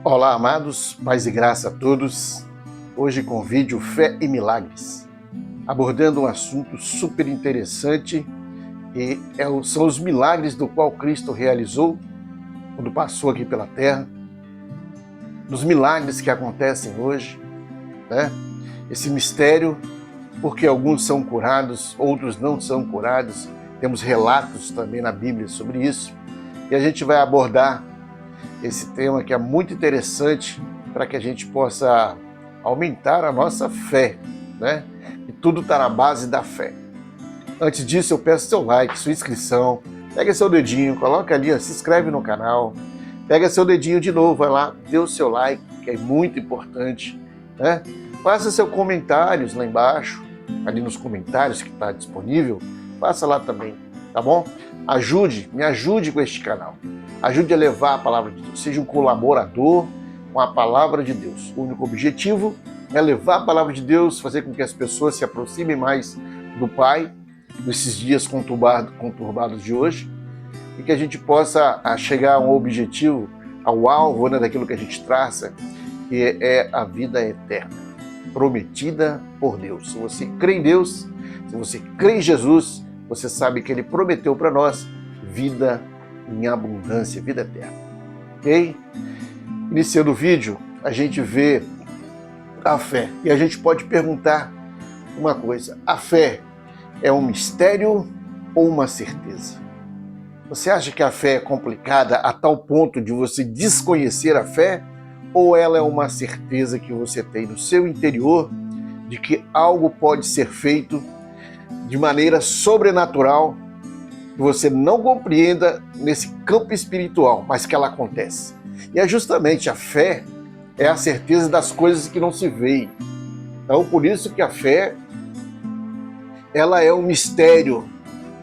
Olá, amados, paz e graça a todos. Hoje com o vídeo Fé e Milagres, abordando um assunto super interessante e são os milagres do qual Cristo realizou quando passou aqui pela terra, dos milagres que acontecem hoje, né? Esse mistério, porque alguns são curados, outros não são curados. Temos relatos também na Bíblia sobre isso. E a gente vai abordar esse tema que é muito interessante para que a gente possa aumentar a nossa fé, né? E tudo está na base da fé. Antes disso, eu peço seu like, sua inscrição. Pega seu dedinho, coloca ali, se inscreve no canal. Pega seu dedinho de novo, vai lá, dê o seu like, que é muito importante, né? Faça seus comentários lá embaixo, ali nos comentários que está disponível. Faça lá também, tá bom? Me ajude com este canal. Ajude a levar a palavra de Deus. Seja um colaborador com a palavra de Deus. O único objetivo é levar a palavra de Deus, fazer com que as pessoas se aproximem mais do Pai nesses dias conturbados de hoje, e que a gente possa chegar a um objetivo, ao alvo, né, daquilo que a gente traça, que é a vida eterna, prometida por Deus. Se você crê em Deus, se você crê em Jesus, você sabe que Ele prometeu para nós vida em abundância, vida eterna. Ok? Iniciando o vídeo, a gente vê a fé. E a gente pode perguntar uma coisa: a fé é um mistério ou uma certeza? Você acha que a fé é complicada a tal ponto de você desconhecer a fé? Ou ela é uma certeza que você tem no seu interior de que algo pode ser feito de maneira sobrenatural, que você não compreenda nesse campo espiritual, mas que ela acontece? E é justamente a fé, é a certeza das coisas que não se veem. Então, por isso que a fé, ela é um mistério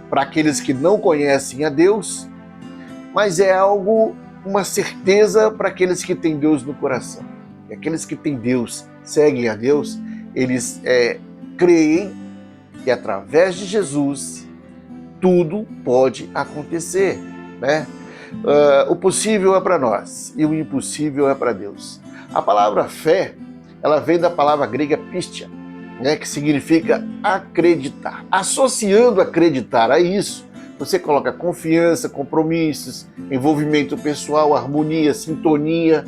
para aqueles que não conhecem a Deus, mas é algo, uma certeza para aqueles que têm Deus no coração. E aqueles que têm Deus, seguem a Deus, eles creem que através de Jesus tudo pode acontecer, né? O possível é para nós e o impossível é para Deus. A palavra fé, ela vem da palavra grega pistia, né, que significa acreditar. Associando acreditar a isso, você coloca confiança, compromissos, envolvimento pessoal, harmonia, sintonia,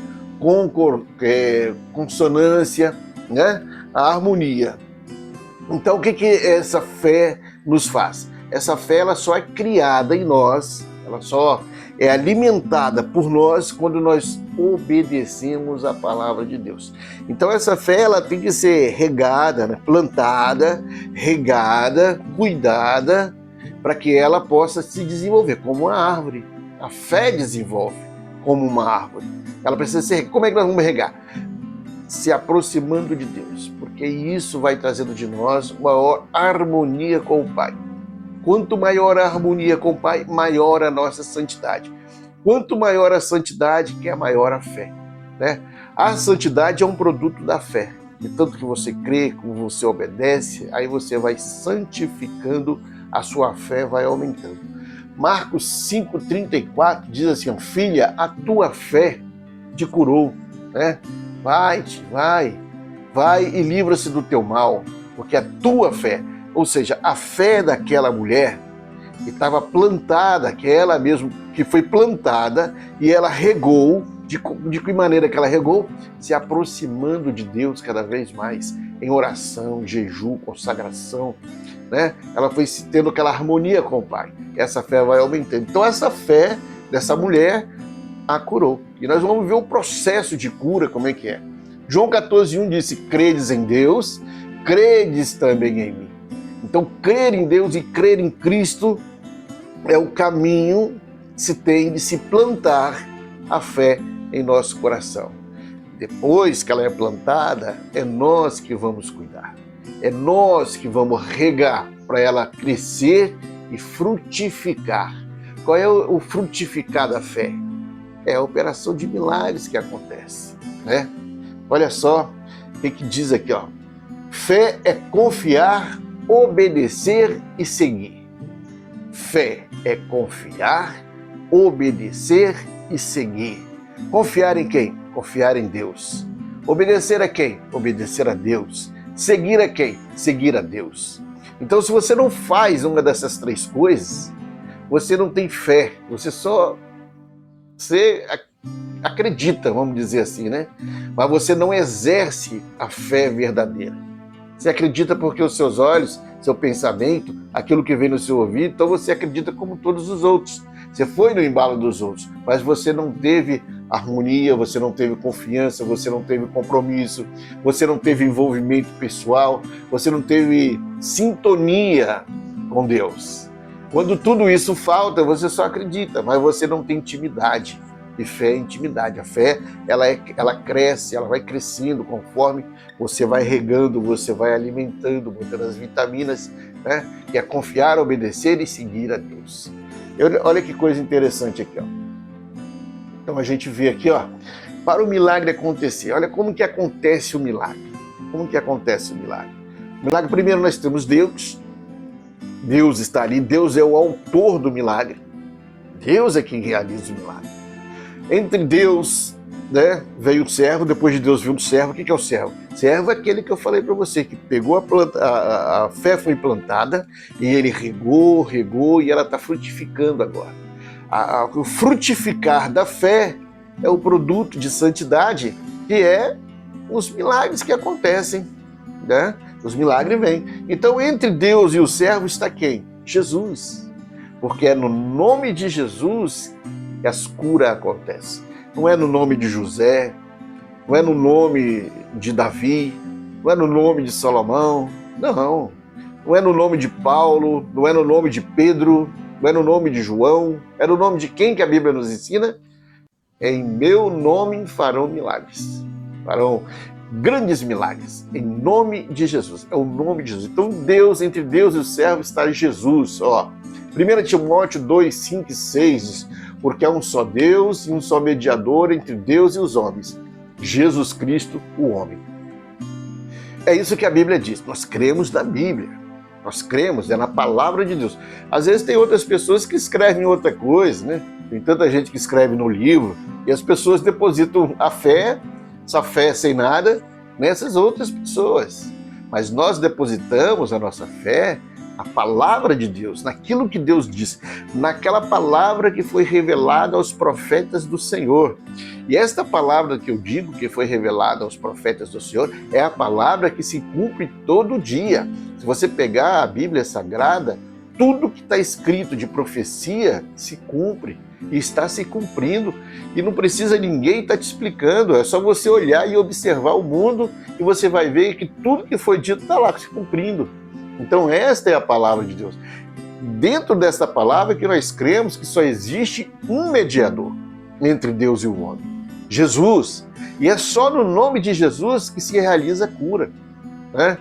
consonância, né? A harmonia. Então, o que essa fé nos faz? Essa fé, ela só é criada em nós, ela só é alimentada por nós quando nós obedecemos a palavra de Deus. Então, essa fé, ela tem que ser regada, né? Plantada, regada, cuidada, para que ela possa se desenvolver como uma árvore. A fé desenvolve como uma árvore. Ela precisa ser... Como é que nós vamos regar? Se aproximando de Deus, porque isso vai trazendo de nós maior harmonia com o Pai. Quanto maior a harmonia com o Pai, maior a nossa santidade. Quanto maior a santidade, que é maior a fé, né? A santidade é um produto da fé. De tanto que você crê, como você obedece, aí você vai santificando, a sua fé vai aumentando. Marcos 5,34 diz assim: filha, a tua fé te curou, né? Vai e livra-se do teu mal, porque a tua fé, ou seja, a fé daquela mulher que estava plantada, que ela mesmo que foi plantada, e ela regou, de que maneira que ela regou? Se aproximando de Deus cada vez mais, em oração, jejum, consagração, né? Ela foi tendo aquela harmonia com o Pai. Essa fé vai aumentando. Então essa fé dessa mulher a curou. E nós vamos ver o processo de cura, como é que é. João 14,1 disse: credes em Deus, credes também em mim. Então, crer em Deus e crer em Cristo é o caminho que se tem de se plantar a fé em nosso coração. Depois que ela é plantada, é nós que vamos cuidar. É nós que vamos regar para ela crescer e frutificar. Qual é o frutificar da fé? É a operação de milagres que acontece, né? Olha só o que diz aqui, ó. Fé é confiar, obedecer e seguir. Fé é confiar, obedecer e seguir. Confiar em quem? Confiar em Deus. Obedecer a quem? Obedecer a Deus. Seguir a quem? Seguir a Deus. Então, se você não faz uma dessas três coisas, você não tem fé, você acredita, vamos dizer assim, né? Mas você não exerce a fé verdadeira. Você acredita porque os seus olhos, seu pensamento, aquilo que vem no seu ouvido, então você acredita como todos os outros. Você foi no embalo dos outros, mas você não teve harmonia, você não teve confiança, você não teve compromisso, você não teve envolvimento pessoal, você não teve sintonia com Deus. Quando tudo isso falta, você só acredita, mas você não tem intimidade. E fé é intimidade. A fé, ela cresce, ela vai crescendo conforme você vai regando, você vai alimentando, botando as vitaminas, né? Que é confiar, obedecer e seguir a Deus. Olha que coisa interessante aqui, ó. Então a gente vê aqui, ó, para o milagre acontecer. Olha como que acontece o milagre. Como que acontece o milagre? O milagre, primeiro nós temos Deus. Deus está ali, Deus é o autor do milagre. Deus é quem realiza o milagre. Entre Deus, né, veio o servo, depois de Deus veio um servo. O que é o servo? Servo é aquele que eu falei para você, que pegou a fé foi plantada e ele regou e ela está frutificando agora. O frutificar da fé é o produto de santidade, que é os milagres que acontecem, né? Os milagres vêm. Então, entre Deus e o servo está quem? Jesus. Porque é no nome de Jesus que as curas acontecem. Não é no nome de José, não é no nome de Davi, não é no nome de Salomão, não. Não é no nome de Paulo, não é no nome de Pedro, não é no nome de João, é no nome de quem que a Bíblia nos ensina? É em meu nome farão milagres, farão grandes milagres, em nome de Jesus, é o nome de Jesus. Então Deus, entre Deus e o servo está Jesus, ó. 1 Timóteo 2, 5 e 6 diz, porque há um só Deus e um só mediador entre Deus e os homens, Jesus Cristo, o homem. É isso que a Bíblia diz, nós cremos na Bíblia, nós cremos, é na palavra de Deus. Às vezes tem outras pessoas que escrevem outra coisa, né? Tem tanta gente que escreve no livro e as pessoas depositam a fé, essa fé sem nada, nessas outras pessoas. Mas nós depositamos a nossa fé a palavra de Deus, naquilo que Deus disse, naquela palavra que foi revelada aos profetas do Senhor. E esta palavra que eu digo que foi revelada aos profetas do Senhor é a palavra que se cumpre todo dia. Se você pegar a Bíblia Sagrada, tudo que está escrito de profecia se cumpre e está se cumprindo. E não precisa ninguém estar te explicando, é só você olhar e observar o mundo e você vai ver que tudo que foi dito está lá se cumprindo. Então esta é a palavra de Deus. Dentro desta palavra que nós cremos que só existe um mediador entre Deus e o homem, Jesus. E é só no nome de Jesus que se realiza a cura, né?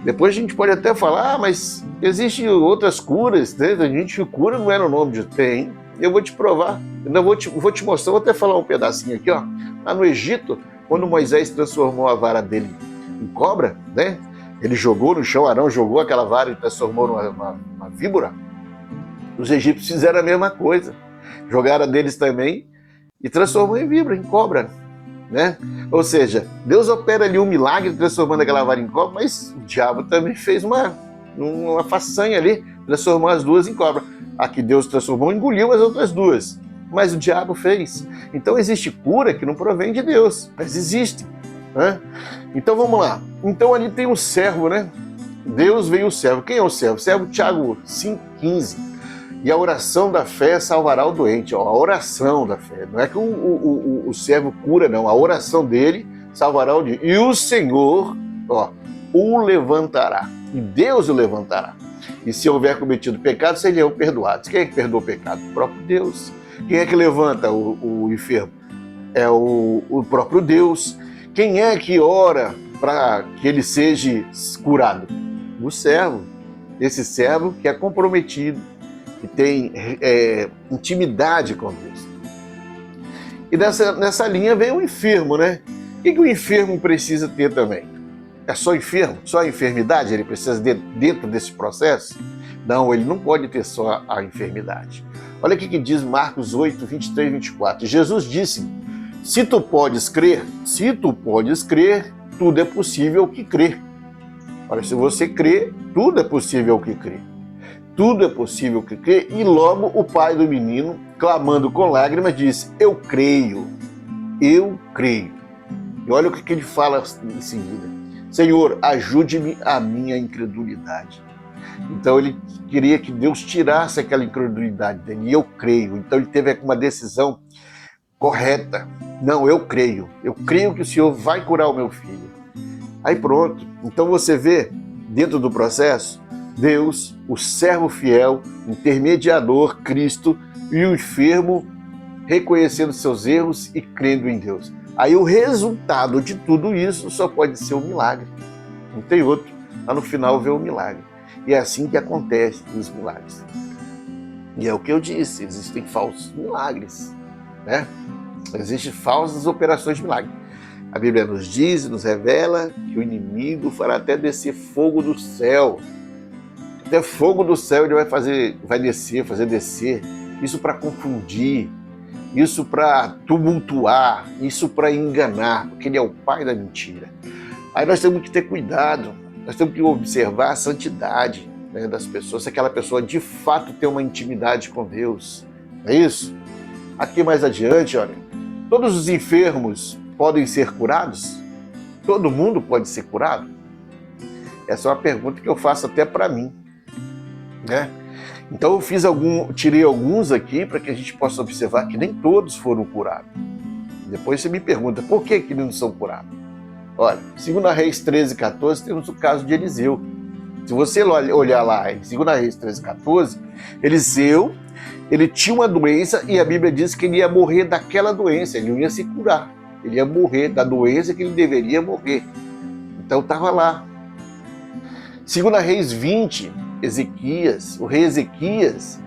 Depois a gente pode até falar, mas existem outras curas, né? A gente cura não é no nome de tem. Eu vou te provar, eu vou te mostrar, vou até falar um pedacinho aqui, ó. Lá no Egito, quando Moisés transformou a vara dele em cobra, né? Ele jogou no chão, Arão jogou aquela vara e transformou numa víbora. Os egípcios fizeram a mesma coisa. Jogaram a deles também e transformou em víbora, em cobra, né? Ou seja, Deus opera ali um milagre transformando aquela vara em cobra, mas o diabo também fez uma façanha ali, transformou as duas em cobra. A que Deus transformou engoliu as outras duas, mas o diabo fez. Então existe cura que não provém de Deus, mas existe, né? Então vamos lá. Então ali tem um servo, né? Deus veio o servo. Quem é o servo? O servo Tiago 5,15. E a oração da fé salvará o doente. Ó, a oração da fé. Não é que o servo cura, não. A oração dele salvará o doente. E o Senhor, ó, o levantará. E Deus o levantará. E se houver cometido pecado, seriam perdoados. Quem é que perdoa o pecado? O próprio Deus. Quem é que levanta o enfermo? É o próprio Deus. Quem é que ora para que ele seja curado? O servo. Esse servo que é comprometido, que tem intimidade com Deus. E nessa linha vem o enfermo, né? O que o enfermo precisa ter também? É só enfermo? Só a enfermidade ele precisa dentro desse processo? Não, ele não pode ter só a enfermidade. Olha o que diz Marcos 8, 23 e 24. Jesus disse, Se tu podes crer, tudo é possível ao que crê. Olha, se você crê, tudo é possível ao que crê. Tudo é possível ao que crê. E logo o pai do menino, clamando com lágrimas, disse: eu creio, eu creio. E olha o que ele fala em seguida: Senhor, ajude-me a minha incredulidade. Então ele queria que Deus tirasse aquela incredulidade dele. E eu creio. Então ele teve uma decisão correta. Não, eu creio que o Senhor vai curar o meu filho. Aí pronto. Então você vê, dentro do processo, Deus, o servo fiel, intermediador, Cristo, e o enfermo reconhecendo seus erros e crendo em Deus. Aí o resultado de tudo isso só pode ser um milagre. Não tem outro. Lá no final vê o milagre. E é assim que acontece os milagres. E é o que eu disse, existem falsos milagres, né? Existem falsas operações de milagre. A Bíblia nos diz, nos revela que o inimigo fará até descer fogo do céu. Até fogo do céu ele vai fazer descer. Isso para confundir, isso para tumultuar, isso para enganar, porque ele é o pai da mentira. Aí nós temos que ter cuidado, nós temos que observar a santidade, né, das pessoas, se aquela pessoa de fato tem uma intimidade com Deus. É isso? Aqui mais adiante, olha, todos os enfermos podem ser curados? Todo mundo pode ser curado? Essa é uma pergunta que eu faço até para mim, né? Então eu tirei alguns aqui para que a gente possa observar que nem todos foram curados. Depois você me pergunta, por que eles não são curados? Olha, 2 Reis 13:14, temos o caso de Eliseu. Se você olhar lá em 2 Reis 13:14, Eliseu, ele tinha uma doença e a Bíblia diz que ele ia morrer daquela doença, ele não ia se curar. Ele ia morrer da doença que ele deveria morrer. Então estava lá. 2 Reis 20, Ezequias, o rei Ezequias,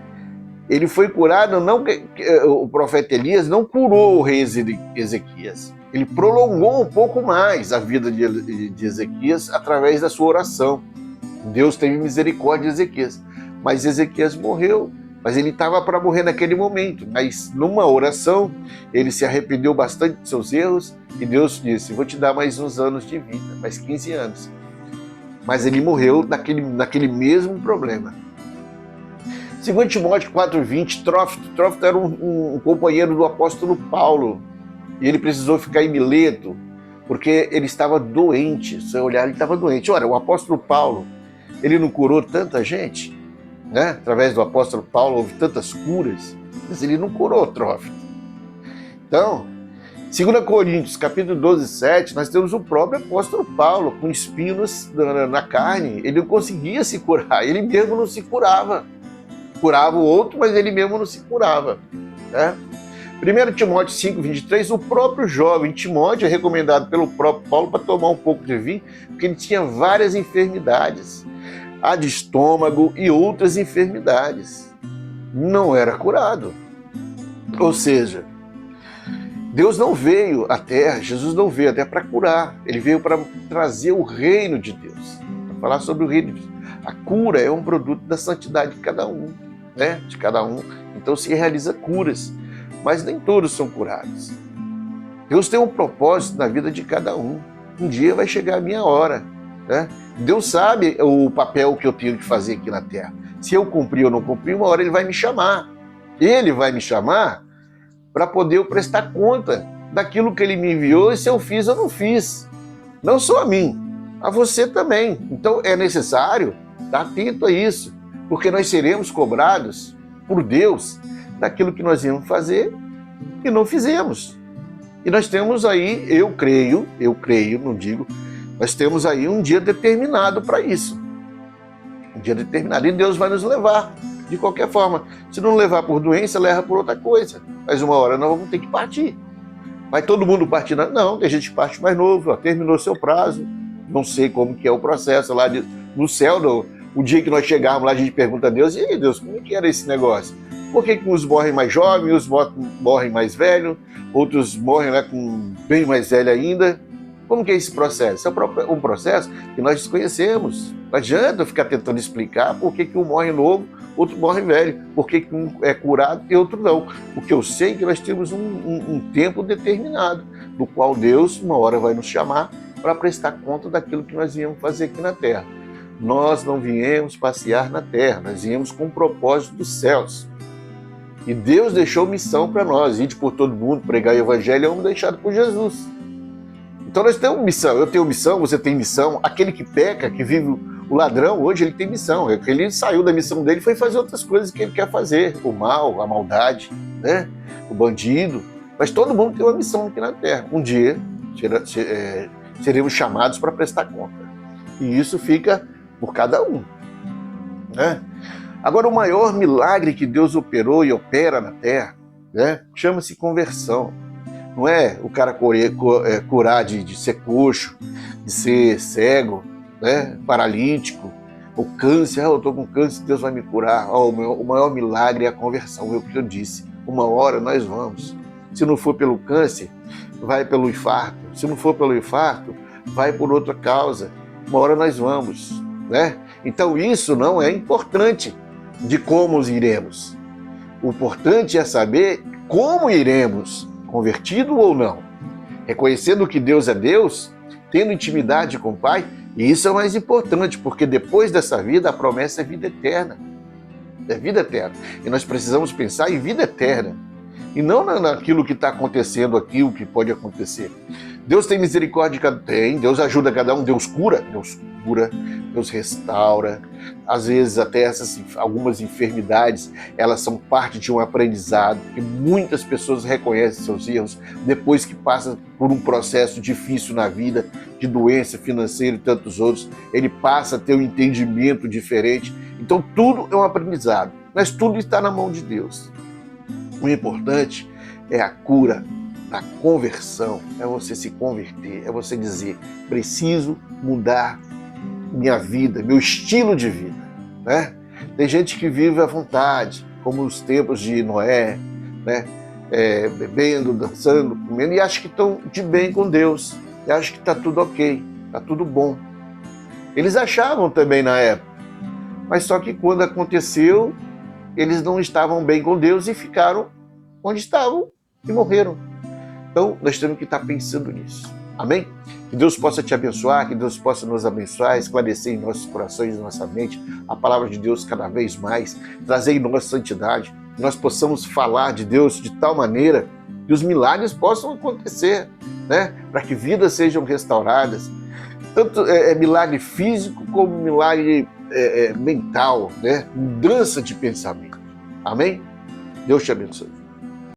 ele foi curado, não, o profeta Elias não curou o rei Ezequias. Ele prolongou um pouco mais a vida de Ezequias através da sua oração. Deus teve misericórdia de Ezequias. Mas Ezequias morreu, mas ele estava para morrer naquele momento. Mas numa oração, ele se arrependeu bastante de seus erros e Deus disse: vou te dar mais uns anos de vida, mais 15 anos. Mas ele morreu naquele mesmo problema. 2 Timóteo 4:20, Trófimo era um companheiro do apóstolo Paulo. E ele precisou ficar em Mileto, porque ele estava doente. Se você olhar, ele estava doente. Olha, o apóstolo Paulo, ele não curou tanta gente, né? Através do apóstolo Paulo houve tantas curas, mas ele não curou Trófimo. Então, 2 Coríntios, capítulo 12:7, nós temos o próprio apóstolo Paulo, com espinhos na carne. Ele não conseguia se curar, ele mesmo não se curava. Curava o outro, mas ele mesmo não se curava, né? 1 Timóteo 5:23, o próprio jovem Timóteo é recomendado pelo próprio Paulo para tomar um pouco de vinho, porque ele tinha várias enfermidades, a de estômago e outras enfermidades. Não era curado. Ou seja, Deus não veio à terra, Jesus não veio até para curar, ele veio para trazer o reino de Deus, para falar sobre o reino de Deus. A cura é um produto da santidade de cada um, né? De cada um. Então se realiza curas, mas nem todos são curados. Deus tem um propósito na vida de cada um. Um dia vai chegar a minha hora, né? Deus sabe o papel que eu tenho que fazer aqui na terra. Se eu cumprir ou não cumprir, uma hora ele vai me chamar. Ele vai me chamar para poder eu prestar conta daquilo que ele me enviou e se eu fiz ou não fiz. Não só a mim, a você também. Então é necessário estar atento a isso, porque nós seremos cobrados por Deus daquilo que nós íamos fazer e não fizemos. E nós temos aí, eu creio, não digo, nós temos aí um dia determinado para isso. Um dia determinado. E Deus vai nos levar, de qualquer forma. Se não levar por doença, leva por outra coisa. Mas uma hora nós vamos ter que partir. Vai todo mundo partir? Não, tem gente que parte mais novo, ó, terminou seu prazo. Não sei como que é o processo lá no céu. O dia que nós chegarmos lá, a gente pergunta a Deus: e aí, Deus, como é que era esse negócio? Por que uns morrem mais jovens, uns morrem mais velhos, outros morrem lá com bem mais velho ainda? Como que é esse processo? É um processo que nós desconhecemos. Não adianta eu ficar tentando explicar por que um morre novo, outro morre velho. Por que um é curado e outro não? Porque eu sei que nós temos um tempo determinado, do qual Deus uma hora vai nos chamar para prestar conta daquilo que nós viemos fazer aqui na terra. Nós não viemos passear na terra, nós viemos com o propósito dos céus. E Deus deixou missão para nós, ir por todo mundo, pregar o evangelho, é um deixado por Jesus. Então nós temos missão, eu tenho missão, você tem missão, aquele que peca, que vive o ladrão, hoje ele tem missão, ele saiu da missão dele e foi fazer outras coisas que ele quer fazer, o mal, a maldade, né? O bandido, mas todo mundo tem uma missão aqui na terra. Um dia seremos chamados para prestar conta, e isso fica por cada um, né? Agora, o maior milagre que Deus operou e opera na terra, né, chama-se conversão. Não é o cara curar de ser coxo, de ser cego, né, paralítico, o câncer, eu estou com câncer, Deus vai me curar. O maior milagre é a conversão, é o que eu disse. Uma hora nós vamos. Se não for pelo câncer, vai pelo infarto. Se não for pelo infarto, vai por outra causa. Uma hora nós vamos, né? Então isso não é importante de como iremos. O importante é saber como iremos, convertido ou não, reconhecendo que Deus é Deus, tendo intimidade com o Pai, e isso é o mais importante, porque depois dessa vida a promessa é vida eterna. É vida eterna. E nós precisamos pensar em vida eterna, e não naquilo que está acontecendo aqui, o que pode acontecer. Deus tem misericórdia, Deus ajuda cada um, Deus cura, Deus restaura. Às vezes até algumas enfermidades, elas são parte de um aprendizado, e muitas pessoas reconhecem seus erros depois que passam por um processo difícil na vida, de doença financeira e tantos outros, ele passa a ter um entendimento diferente. Então tudo é um aprendizado, mas tudo está na mão de Deus. O importante é a cura, a conversão, é você se converter, é você dizer, preciso mudar minha vida, meu estilo de vida, né? Tem gente que vive à vontade, como nos tempos de Noé, né? Bebendo, dançando, comendo, e acha que estão de bem com Deus, e acha que está tudo ok, está tudo bom. Eles achavam também na época, mas só que quando aconteceu, eles não estavam bem com Deus e ficaram onde estavam e morreram. Então, nós temos que estar pensando nisso. Amém? Que Deus possa te abençoar, que Deus possa nos abençoar, esclarecer em nossos corações e nossa mente a palavra de Deus cada vez mais, trazer em nós santidade, que nós possamos falar de Deus de tal maneira que os milagres possam acontecer, né? Para que vidas sejam restauradas, tanto milagre físico como milagre mental, né? Mudança de pensamento. Amém? Deus te abençoe.